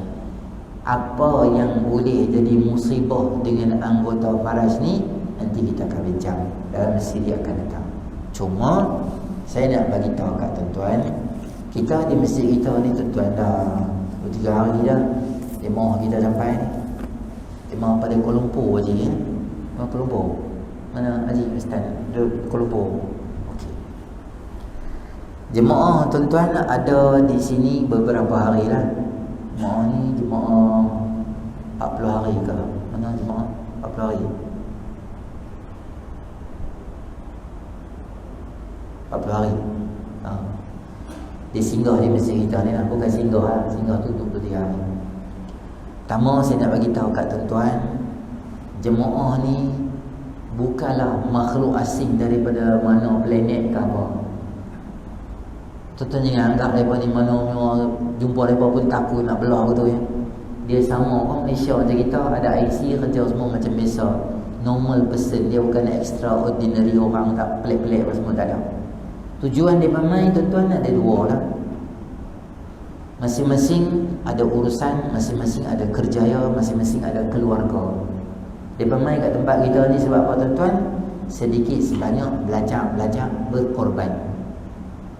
Apa yang boleh jadi musibah dengan anggota faraj ni, nanti kita akan bincang dalam siri akan datang. Cuma saya nak bagi tahu kat tuan-tuan, kita di masjid kita ni tuan-tuan dah 3 hari dah jemaah kita sampai ni. Jemaah pada Kuala Lumpur je ya. Kuala Lumpur. Mana Haji Ustaz? Dia Kuala Lumpur. Okey. Jemaah tuan-tuan ada di sini beberapa hari lah. Jemaah ni jemaah 40 hari ke? Mana jemaah 40 hari? 40 hari. Dia singgah di masjid kita ni lah. Bukan singgah lah. Singgah tu 23 hari. Pertama saya nak bagi tahu kat tuan-tuan, jemaah ni bukanlah makhluk asing daripada mana planet ke apa. Tuan-tuan jangan anggap mereka ni mana jumpa mereka pun takut nak belah gitu ya. Dia sama orang Malaysia je kita, ada IC, kerja semua macam biasa. Normal person, dia bukan extraordinary orang tak pelik-pelik apa semua, tak ada. Tujuan dia main tuan-tuan ada 2 lah. Masing-masing ada urusan, masing-masing ada kerjaya, masing-masing ada keluarga. Dia main kat tempat kita ni sebab apa tuan-tuan? Sedikit sebanyak belajar berkorban.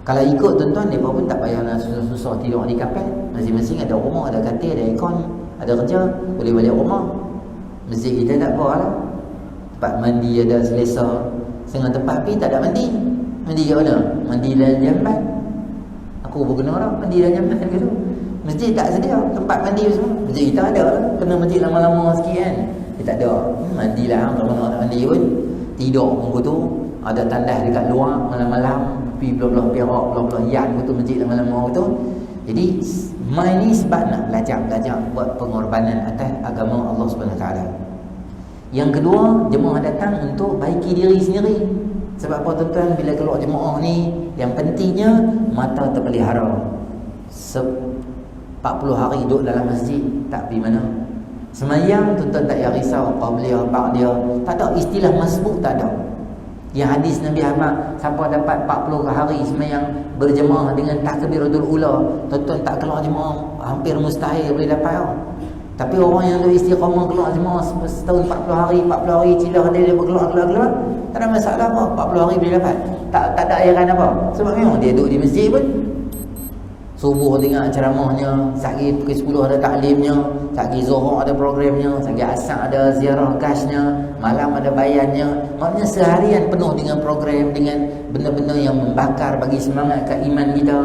Kalau ikut tuan-tuan, mereka pun tak payah nak susah-susah tidur di kapal. Masing-masing ada rumah, ada katil, ada aircon, ada kerja, boleh balik rumah. Masjid kita tak apa lah. Tempat mandi ada selesa. Setengah tempat pergi tak ada mandi. Mandi kat mana? Mandi dalam jamban. Aku pun kena lah mandi dalam jamban gitu. Masjid tak sedia tempat mandi semua. Masjid kita ada lah. Kena masjid lama-lama sikit kan. Dia tak ada. Mandi lah. Kalau mana nak mandi pun tidur pun tu. Ada tandas dekat luar malam-malam. Pergi belah-belah perak, belah-belah yan tu masjid lama-lama tu. Jadi main ni sebab nak belajar buat pengorbanan atas agama Allah SWT. Yang kedua, jemaah datang untuk baiki diri sendiri. Sebab apa tuan-tuan, bila keluar jemaah ni, yang pentingnya mata terpelihara. 40 hari duduk dalam masjid, tak pergi mana. Semayang tuan-tuan tak payah risau qabliyah ba'diyah, tak ada istilah masbuk, tak ada. Yang hadis Nabi Ahmad, siapa dapat 40 hari semayang berjemaah dengan takbiratul ula, tuan-tuan tak keluar jemaah, hampir mustahil boleh dapat tau. Tapi orang yang duk istiqamah keluar jemaah setahun 40 hari cilah dia berkeluar, tak ada masalah apa, 40 hari boleh dapat. Tak ada airan apa. Sebab memang dia duduk di masjid pun. Subuh dengar ceramahnya, sehari pukul 10 ada taklimnya, sehari Zuhur ada programnya, sehari Asar ada ziarah gasnya, malam ada bayannya. Maknanya seharian penuh dengan program, dengan benda-benda yang membakar bagi semangat ke iman kita.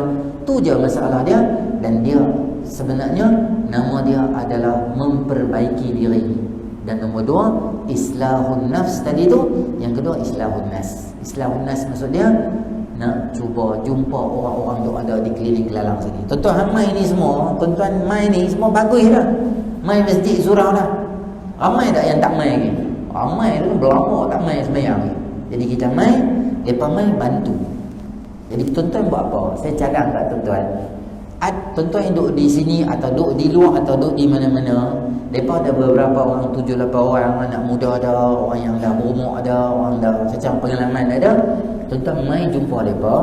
Tu je masalah dia. Dan dia sebenarnya nama dia adalah memperbaiki diri. Dan nombor 2, islahun nafs tadi tu. Yang kedua, islahun nas. Islahun nas maksud dia nak cuba jumpa orang-orang yang ada di keliling kelalang sini. Tuan-tuan mai ni semua, tuan-tuan mai ni semua bagus dah. Mai masjid surau dah. Ramai tak yang tak mai lagi? Ramai tu berlama tak mai sembahyang lagi. Jadi kita mai, depa mai bantu. Jadi tuan-tuan buat apa? Saya cadang kat tuan-tuan. Tuan-tuan yang duduk di sini atau duduk di luar atau duduk di mana-mana, mereka ada beberapa orang, 7-8 orang, anak muda ada, orang yang dah berumur ada, orang dah macam pengalaman ada. Tuan-tuan mai jumpa mereka,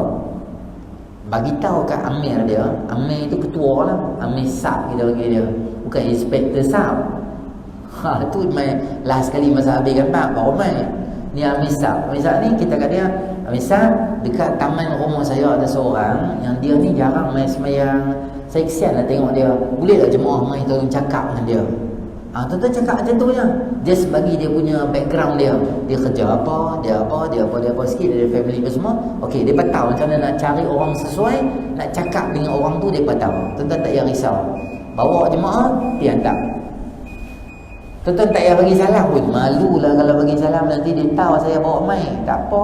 bagi tahu kat Amir dia. Amir tu ketua lah, Amir SAP kita panggil dia, bukan inspektor SAP. Tu mai last kali masa habis gambar baru mai. Ni Amir SAP. Amir SAP ni kita kat dia, Amir SAP dekat taman rumah saya ada seorang yang dia ni jarang mai semayang. Saya kesian lah tengok dia. Boleh tak jemaah mai tolong cakap dengan dia? Tuan-tuan cakap macam tu je. Just bagi dia punya background dia. Dia kerja apa, dia apa sikit, dia ada family apa semua. Okey, dia tahu macam mana nak cari orang sesuai, nak cakap dengan orang tu dia tahu. Tuan-tuan tak payah risau. Bawa jemaah, dia hantar. Tuan-tuan tak payah bagi salam pun. Malu lah kalau bagi salam nanti dia tahu saya bawa mai. Tak apa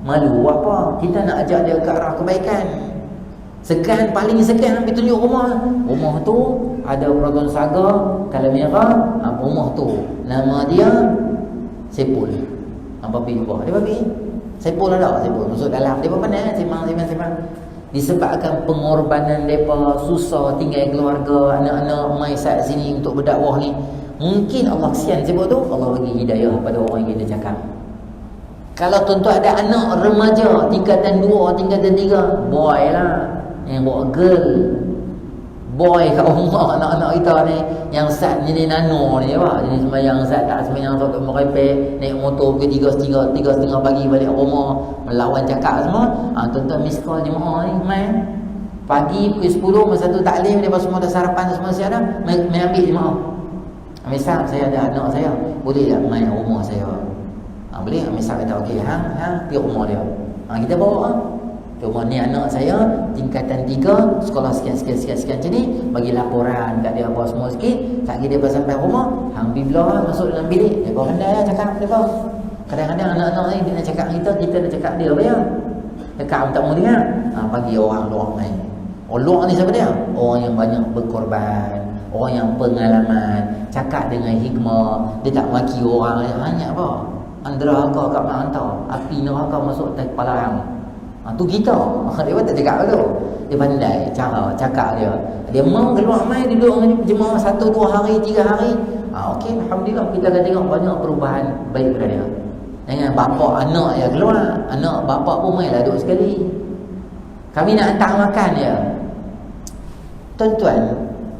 Malu apa? Kita nak ajak dia ke arah kebaikan. Segan, paling segan ambil tunjuk rumah. Rumah tu ada Proton Saga, Kalam Merah. Rumah tu nama dia Sepul. Babi ubah. Dia babi. Sepul ada, Sepul. Masuk dalam dia pandai sembang. Disebabkan pengorbanan mereka, susah tinggal keluarga, anak-anak mai sat sini untuk berdakwah ni. Mungkin Allah kesian sebab tu Allah bagi hidayah pada orang yang kita cakap. Kalau tuan-tuan ada anak remaja tingkatan 2, tingkatan 3, boy lah. Yang bawa girl, boy kat rumah anak-anak kita ni yang sat jenis nano ni apa, jenis sembahyang sat tak sembahyang satu merepek, naik motor pukul 3.30 pagi balik rumah, melawan cakap semua. Tuan-tuan miss call jemaah ni mai pagi pukul 10 masa tu taklim, dia semua dah sarapan semua siap dah, mai ambil jemaah. Misal saya ada anak saya, boleh tak mai rumah saya? Boleh. Misal kata okey, hang pergi rumah dia. Kita bawa cuma ni anak saya tingkatan 3, sekolah sekian macam ni, bagi laporan kat dia apa semua sikit. Tak kira dia sampai rumah, hang bila masuk dalam bilik, dia pandai lah cakap dia. Kadang-kadang anak-anak ni dia nak cakap kita nak cakap dia apa ya? Cakap tak mau dengar. Bagi orang luar main. Orang luar ni siapa dia? Orang yang banyak berkorban, orang yang pengalaman, cakap dengan hikmah, dia tak maki orang hanya apa? Andra kau kat mana hantar, api neraka masuk atas kepala hang. Tu kita. Dia pun tak cakap tu. Dia pandai cara cakap dia. Dia mau keluar mai duduk dengan jemaah 1, 2 hari, 3 hari. Okey, alhamdulillah kita akan tengok banyak perubahan baik pada dia. Jangan bapa anak yang keluar, anak bapa pun mailah duduk sekali. Kami nak hantar makan dia. Tuan-tuan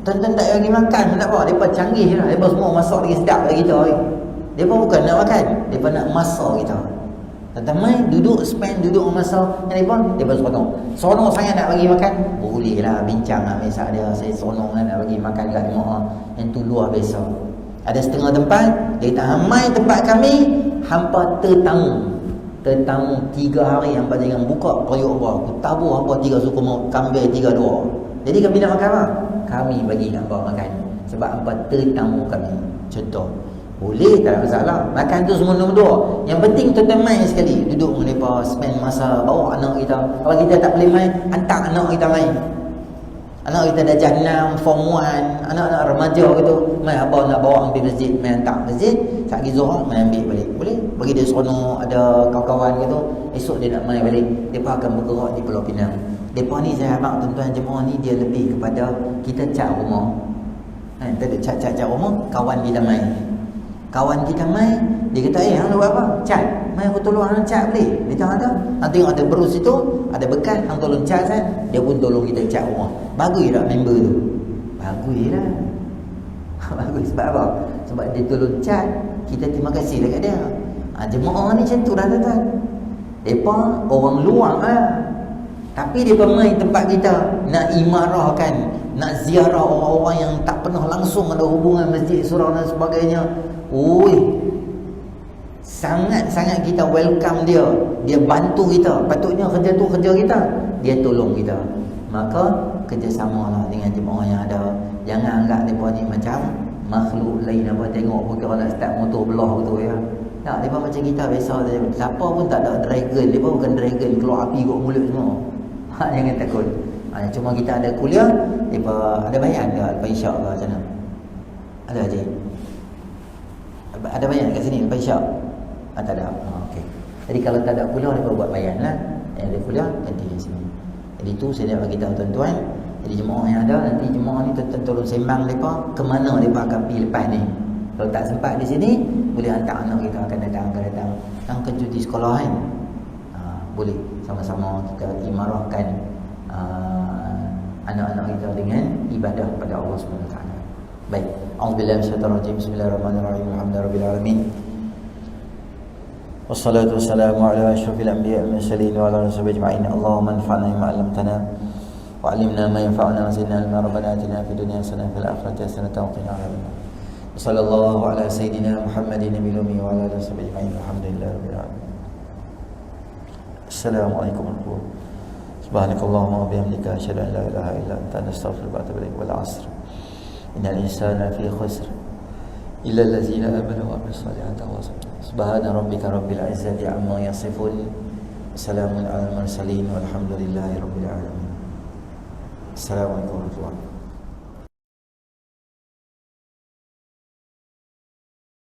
tak bagi makan pun tak apa. Depa canggih lah. Depa semua masak lagi sedap lagi kita. Depa bukan nak makan, depa nak masak kita. Teman duduk masa yang dia pun sonong sangat nak bagi makan. Boleh lah bincang lah misal dia, saya sonong nak bagi makan kat jemaah yang tu luar biasa. Ada setengah tempat dia tak hamai tempat kami, hampa tetamu 3 hari hampa jangan buka periuk apa, aku tabur hampa 3 suku mau kambing 3 2. Jadi kami nak makan apa? Kami bagi hampa makan sebab hampa tetamu kami. Contoh boleh, tak ada masalah. Makan tu semua nombor 2. Yang penting tuan-tuan main sekali. Duduk dengan mereka, spend masa, bawa anak kita. Kalau kita tak boleh main, hantar anak kita main. Anak kita dah Jahannam, Form 1, anak-anak remaja gitu, main abang nak bawa pergi masjid, main hantar masjid. Sehari Zuhur, main ambil balik. Boleh? Bagi dia seronok, ada kawan-kawan gitu. Esok dia nak main balik. Mereka akan bergerak di Pulau Pinang. Mereka ni saya harap tuan-tuan jemaah ni dia lebih kepada kita cat rumah. Tak ada cat rumah, kawan kita main. Kawan kita mai, dia kata, hang buat apa? Cat. Mai aku tolong hang cat boleh? Dia tak ada. Hang tengok ada berus situ, ada bekas, hang tolong cat kan? Dia pun tolong kita cat rumah. Bagus tak member tu? Bagus lah. Bagus sebab apa? Sebab dia tolong cat, kita terima kasih dekat dia. Jemaah ni macam tu dah tuan. Mereka orang luar lah. Tapi dia main tempat kita nak imarahkan, nak ziarah orang-orang yang tak pernah langsung ada hubungan masjid surau dan sebagainya. Oi, sangat-sangat kita welcome dia. Dia bantu kita. Patutnya kerja tu kerja kita, dia tolong kita. Maka kerjasamalah dengan jemaah yang ada. Jangan anggap mereka ni macam makhluk lain apa. Tengok pun kalau nak start motor belah betul ya. Tak, mereka macam kita biasa. Siapa pun tak ada dragon. Mereka bukan dragon keluar api kat mulut semua. Jangan takut. Cuma kita ada kuliah, mereka ada bayan ke lepas isyak ke macam mana? Ada Haji? Ada bayan kat sini lepas isyak? Tak ada. Okey. Jadi kalau tak ada kuliah, mereka buat bayan lah. Yang ada kuliah, nanti di sini. Jadi tu saya nak bagi tahu tuan-tuan. Jadi jemaah yang ada, nanti jemaah ni tuan-tuan tolong sembang mereka ke mana mereka akan pergi lepas ni. Kalau tak sempat di sini, boleh hantar anak kita akan datang. Datang ke cuti sekolah kan? Boleh sama-sama kita imarahkan anak-anak kita dengan ibadah pada Allah SWT. Baik. A'udzubillahi minasyaitonir rajim. Bismillahirrahmanirrahim. Alhamdulillahirabbil alamin. Wassalatu wassalamu ala asyrafil anbiya'i wal mursalin wa ala alihi ajma'in. Allahumma anfa'na bima 'allamtana wa 'allimna ma yanfa'una wa zidna ilma. Rabbana atina fid dunya hasanatan wa fil akhirati hasanatan wa qina adzabannar. Sallallahu ala sayyidina Muhammadin nabiyil ummi wa ala alihi ajma'in. Alhamdulillahirabbil alamin. Assalamualaikum warahmatullahi wabarakatuh. Subhanakallahumma wa bihamdika asyhadu an la ilaha illa anta astaghfiruka wa atubu ilaik. Wal 'asr. Innal insana fi khusr illa allazina amanu wa 'amilus solihati. Subhana rabbika rabbil 'izzati 'amma yasifun. Salamun 'alal mursalin walhamdulillahi rabbil alamin. Assalamualaikum warahmatullahi wabarakatuh.